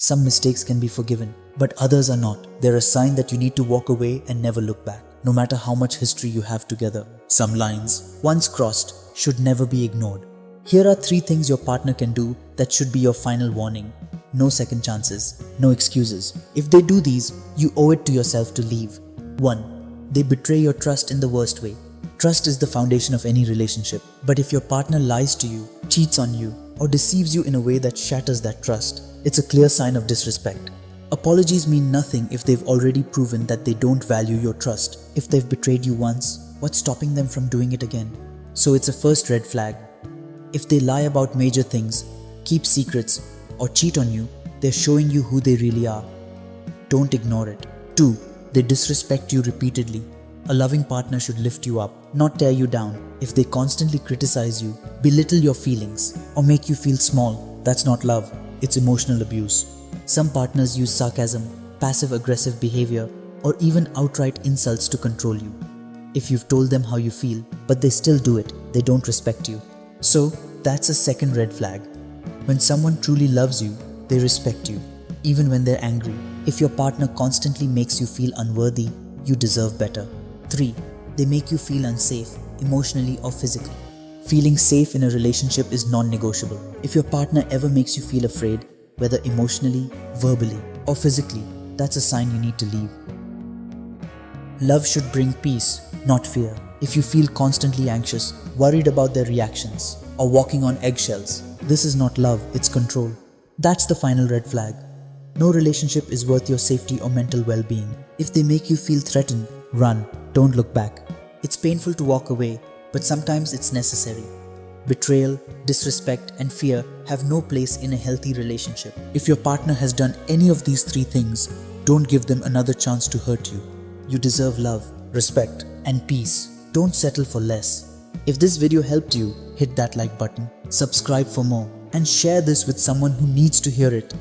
Some mistakes can be forgiven, but others are not. They're a sign that you need to walk away and never look back, no matter how much history you have together. Some lines, once crossed, should never be ignored. Here are 3 things your partner can do that should be your final warning. No second chances, no excuses. If they do these, you owe it to yourself to leave. 1. They betray your trust in the worst way. Trust is the foundation of any relationship, but if your partner lies to you, cheats on you, or deceives you in a way that shatters that trust, it's a clear sign of disrespect. Apologies mean nothing if they've already proven that they don't value your trust. If they've betrayed you once, what's stopping them from doing it again? So it's a first red flag. If they lie about major things, keep secrets, or cheat on you, they're showing you who they really are. Don't ignore it. 2. They disrespect you repeatedly. A loving partner should lift you up, not tear you down. If they constantly criticize you, belittle your feelings, or make you feel small, that's not love, it's emotional abuse. Some partners use sarcasm, passive-aggressive behavior, or even outright insults to control you. If you've told them how you feel, but they still do it, they don't respect you. So, that's a second red flag. When someone truly loves you, they respect you, even when they're angry. If your partner constantly makes you feel unworthy, you deserve better. 3. They make you feel unsafe, emotionally or physically. Feeling safe in a relationship is non-negotiable. If your partner ever makes you feel afraid, whether emotionally, verbally, or physically, that's a sign you need to leave. Love should bring peace, not fear. If you feel constantly anxious, worried about their reactions, or walking on eggshells, this is not love, it's control. That's the final red flag. No relationship is worth your safety or mental well-being. If they make you feel threatened, run, don't look back. It's painful to walk away, but sometimes it's necessary. Betrayal, disrespect, and fear have no place in a healthy relationship. If your partner has done any of these 3 things, don't give them another chance to hurt you. You deserve love, respect, and peace. Don't settle for less. If this video helped you, hit that like button, subscribe for more, and share this with someone who needs to hear it.